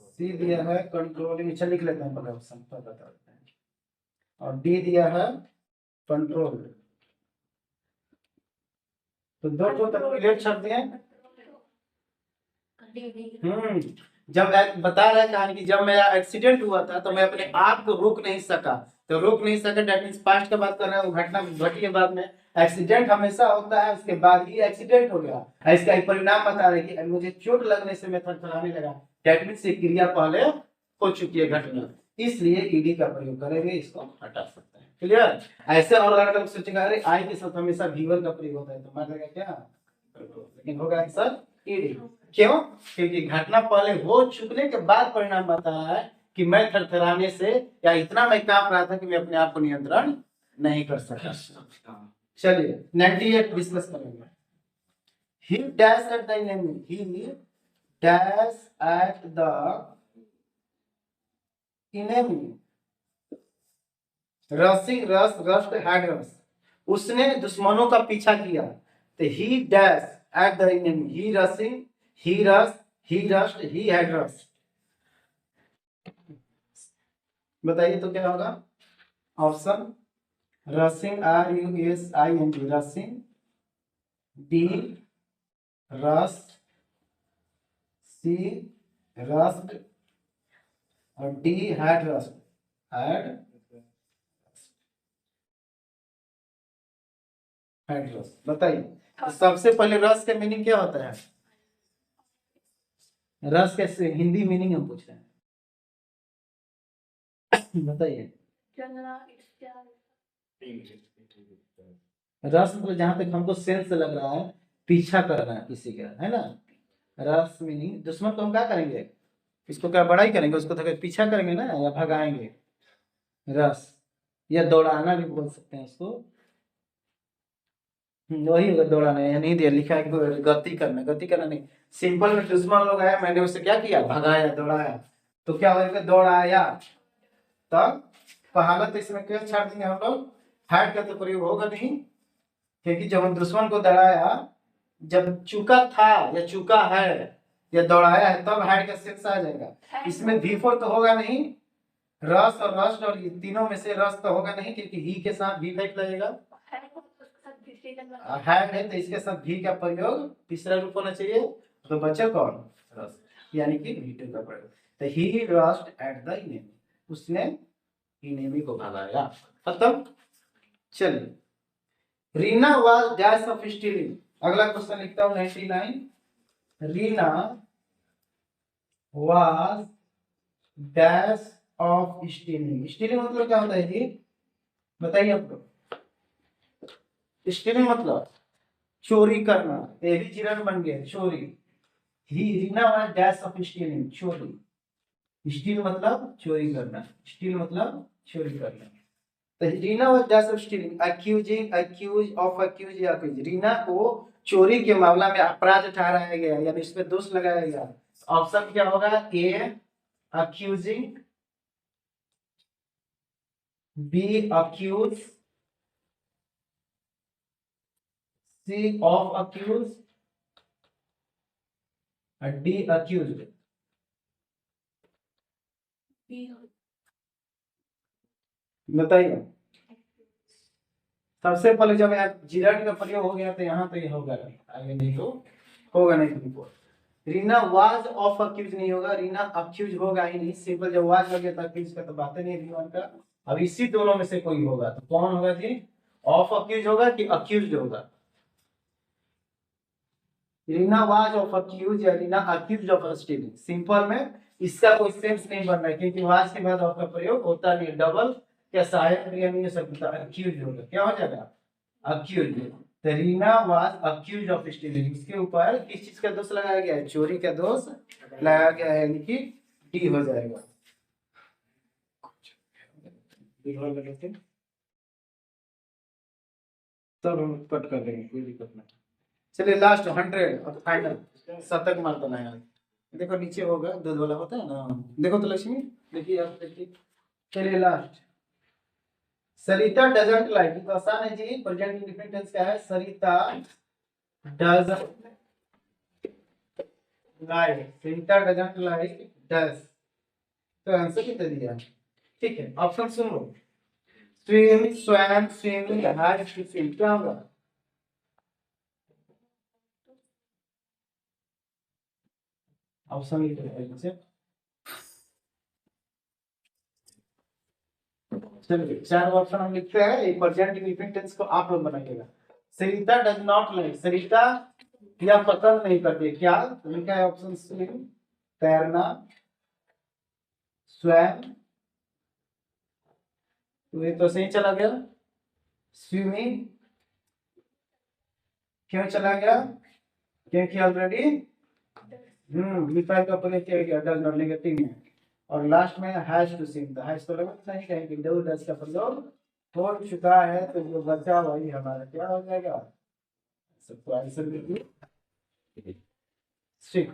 सी दिया है कंट्रोलिंग, अच्छा लिख लेते हैं पहले ऑप्शन पर बता देते हैं, और डी दिया है कंट्रोल, तो दो तक क्लियर छप दिए। जब बता रहा है कहानी कि जब मेरा एक्सीडेंट हुआ था तो मैं अपने आप को रोक नहीं सका, तो रोक नहीं सका दैट मींस पास्ट का बात कर रहा है, वो घटना घटी के बाद में। एक्सीडेंट हमेशा होता है, उसके बाद ही एक्सीडेंट हो गया, इसका एक परिणाम बता रहे कि मुझे चोट लगने से मैं थरथराने लगा, दैट मींस ये क्रिया पहले हो चुकी है घटना, इसलिए ईडी का प्रयोग करेंगे, इसको हटा सकते हैं। क्लियर। ऐसे और अगर लोग सोचेगा अरे आई के साथ हमेशा वीवर का प्रयोग होता है तो मान लेगा क्या, लेकिन होगा आंसर ईडी। क्यों, क्योंकि घटना पहले हो चुकने के बाद परिणाम बता रहा है कि मैं थरथराने से या इतना मैं कांप रहा था कि मैं अपने आप को नियंत्रण नहीं कर सका। चलिए 98 डिस्कस करेंगे। ही dash at the enemy, he dash at the enemy, रसिंग रस रस्ट हैड रस, उसने दुश्मनों का पीछा किया, तो ही dash at the enemy, he रसिंग, he rushed, he rushed, he had rushed। बताइए तो क्या होगा ऑप्शन, रसिंग RUSING रसिंग, B रस, C रस्ट, और D had rust, had rust। बताइए तो सबसे पहले रस का मीनिंग क्या होता है, रस कैसे हिंदी मीनिंग हम पूछ रहे हैं, बताइए। रस मतलब जहां तक हमको सेंस लग रहा है पीछा करना है किसी का, है ना। रस मीनिंग दुश्मन को हम क्या करेंगे, इसको क्या बड़ाई करेंगे, उसको तो पीछा करेंगे ना, या भगाएंगे। रस या दौड़ाना भी बोल सकते हैं उसको, वही होगा दौड़ाना, या नहीं दिया लिखा है गति करना, गति करना नहीं, सिंपल में दुश्मन लोग आया, मैंने उससे क्या किया, भगाया, दौड़ाया, तो क्या होगा, दौड़ाया। तब पहला तो इसमें क्या छाड़ देंगे हम लोग, हैड का तो प्रयोग होगा नहीं, क्योंकि जब हम दुश्मन को दौड़ाया, जब चुका था या चुका है या दौड़ाया है तब हैड का सेंस आ जाएगा, इसमें V4 तो होगा नहीं, रस और रस्ट, और ये तीनों में से रस तो होगा नहीं क्योंकि ही के साथ भी वेट लगेगा, है तो इसके साथ भी का प्रयोग तीसरा रूप होना चाहिए, तो बचा कौन, रस, यानी कि V2 का प्रयोग। तो ही रस्ट एट द इनेमी, उसने इनेमी को भगाया, खत्म। चलिए, Reena was dash of stealing, अगला क्वेश्चन लिखता हूं 99। Reena was dash of stealing, stealing मतलब क्या होता है जी, बताइए आप लोग। स्टीलिंग मतलब चोरी करना, ये भी चिरन बन गया चोरी। He Reena was dash of stealing, चोरी। स्टील मतलब चोरी करना, स्टील मतलब चोरी करना। तो Reena was dash of stealing, accusing, accuse of, accuse या अक्यूज, रीना को चोरी के मामला में अपराध ठहराया गया, यानी इस पे दोष लगाया गया। ऑप्शन क्या होगा, A accusing, B accuse, C of accuse, D accuse. बताइए। सबसे पहले जब यहाँ जिरन का प्रयोग हो गया तो यहाँ तो ये होगा नहीं, आगे नहीं तो होगा नहीं तुमको। रीना वाज ऑफ अक्यूज नहीं होगा, रीना अक्यूज होगा ही नहीं, सिंपल जब वाज हो गया तो अक्यूज का तो बात ही नहीं रीना का। अब इसी दोनों में से कोई होगा तो कौन होगा जी, ऑफ अक्यूज होगा कि अक्यूज होगा। रीना वाज ऑफ अक्यूज या Reena accuse of stealing, simple में इसका कोई सेंस नहीं बन रहा है क्योंकि वाज के बाद ऑफ का प्रयोग होता नहीं, डबल क्या सहायक क्रिया नहीं हो सकता, अक्यूज होगा, क्या हो जाएगा अक्यूज। तो Reena was accuse of stealing, इसके ऊपर किस चीज का दोष लगाया गया है, चोरी का दोष लगाया गया है, यानी कि डी हो जाएगा। तब हम कट कर देंगे, कोई दिक्कत नहीं। चलिए लास्ट 100 और फाइनल, शतक मार देना है। देखो नीचे होगा दूध वाला होता है ना, देखो तो लक्ष्मी, देखिए आप देखिए। चलिए लास्ट, सरिता डजंट लाइक, तो आसान है जी, प्रेजेंट इंडेफिनिट टेंस क्या है, Sarita doesn't like, Sarita doesn't like does, तो आंसर कितना दिया, ठीक है। ऑप्शन सुन लो, swim, swam, swimming, has to swim, क्या होगा, ऑप्शन लिख लीजिए। चलिए चार ऑप्शन हम लिखते हैं, एक प्रेजेंट इंडेफिनिट टेंस को आप लोग बनाइएगा। सरिता डज नॉट लाइक, सरिता या पसंद नहीं करती, क्या तो लिखा है ऑप्शन स्विम, तैरना, स्वयं, तो ये तो सही चला गया। स्विमिंग क्यों चला गया, क्योंकि ऑलरेडी विफल का प्रयोग किया गया, डज नॉट नेगेटिव में। और लास्ट में हैज टू स्विम, तो हैज तो लगता नहीं कहेंगे, डू डज का प्रयोग हो चुका है, तो जो बचा वही हमारा क्या हो जाएगा, सबको आंसर देखिए swim.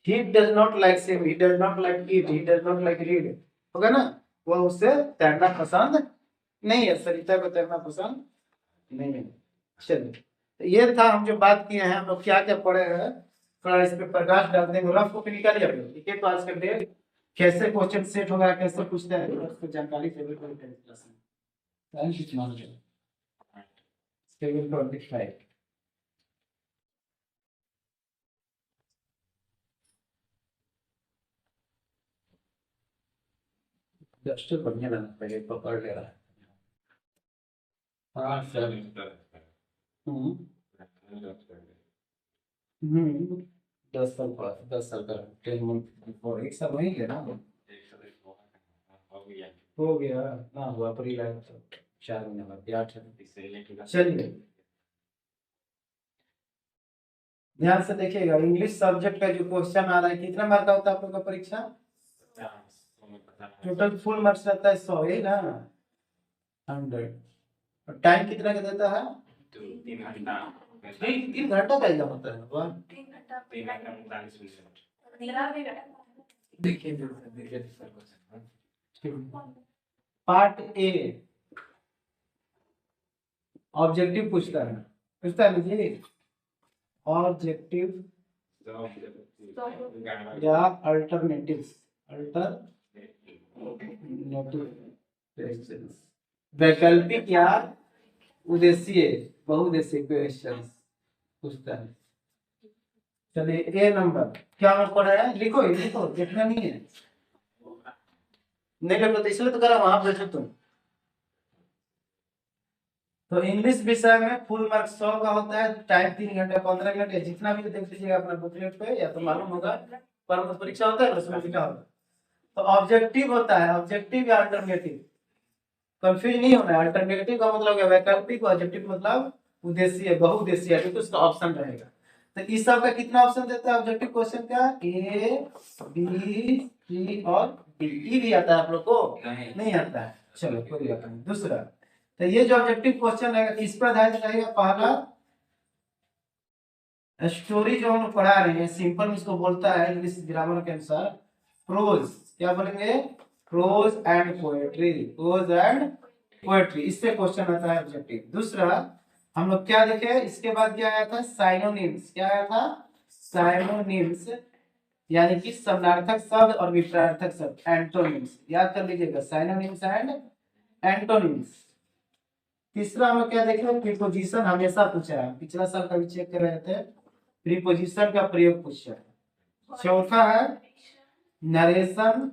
He does not like swim, he does not like eat, he does not like read, होगा ना, वह उसे तैरना पसंद नहीं है, सरिता को तैरना पसंद नहीं है। चलिए, तो ये था हम जो बात किए हैं, हम लोग क्या क्या पढ़े हैं, थोड़ा इस पे प्रकाश डाल देंगे, रफ कॉपी निकालिए आप लोग, ठीक है। तो आज का डे कैसे क्वेश्चन सेट होगा, कैसे पूछते हैं, उसको जानकारी से बिल्कुल क्लास में thank you knowledge scale for this life. Just बढ़िया रहना पड़ेगा, पकड़ ले रहा है। हाँ सर, हम्म 10 साल पढ़ा, 10 साल का 10 मंथ बिफोर, एक साल वहीं लेना हो गया ना, हुआ अप्रैल आया तो 4 महीने बाद 8 है। चलिए ध्यान से देखिएगा, इंग्लिश सब्जेक्ट का जो क्वेश्चन आ रहा है, कितना मार्क का होता है आप लोग का परीक्षा, टोटल फुल मार्क्स रहता है 100, है ना 100। टाइम कितना का देता है, 3 घंटा का एग्जाम होता है, वाह। देखिए पार्ट ए ऑब्जेक्टिव पूछता है ना जी, ऑब्जेक्टिव या अल्टरनेटिव्स, Notifications. वैकल्पिक या उद्देश्य बहुउद्देशीय क्वेश्चन पूछता है। चलिए ए नंबर क्या मैं पढ़ रहा है, लिखो ये लिखो, देखना नहीं है, नहीं लगता तो इसलिए तो करा वहां बैठो तुम। तो इंग्लिश विषय में फुल मार्क 100 का होता है, टाइम 3 घंटे 15 मिनट, जितना भी देख लीजिएगा अपना बुकलेट पे, या तो मालूम होगा पर परीक्षा होता है उसमें लिखा होगा। तो ऑब्जेक्टिव होता है, ऑब्जेक्टिव या अल्टरनेटिव, कंफ्यूज नहीं होना है। अल्टरनेटिव का मतलब है वैकल्पिक, ऑब्जेक्टिव मतलब उद्देश्य बहुउद्देशीय, तो उसका ऑप्शन रहेगा। तो इस सब का कितना ऑप्शन देता है ऑब्जेक्टिव क्वेश्चन का, ए बी सी और डी। ई भी आता है आप लोग को, नहीं आता है, चलो कोई बात नहीं। दूसरा, तो ये जो ऑब्जेक्टिव क्वेश्चन है इस पर आधारित रहेगा। पहला स्टोरी जो हम पढ़ा रहे हैं, सिंपल इसको बोलता है इंग्लिश ग्रामर के अनुसार प्रोज, क्या बोलेंगे, prose and poetry, prose and poetry, इससे क्वेश्चन आता है ऑब्जेक्टिव। दूसरा हम लोग क्या देखे, इसके बाद क्या आया था, साइनोनिम्स, क्या आया था, साइनोनिम्स, यानी कि समानार्थक शब्द और विपरीतार्थक शब्द, एंटोनिम्स, याद कर लीजिएगा, साइनोनिम्स एंड एंटोनिम्स। तीसरा हम लोग क्या देखे, प्रीपोजिशन, हमेशा पूछा है, पिछला साल का भी चेक कर रहे थे, प्रीपोजिशन का प्रयोग पूछा है। चौथा है नरेशन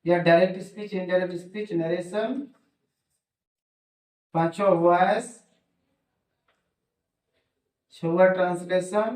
या direct speech, indirect speech, narration. पांचवा वॉइस, छठवा ट्रांसलेशन,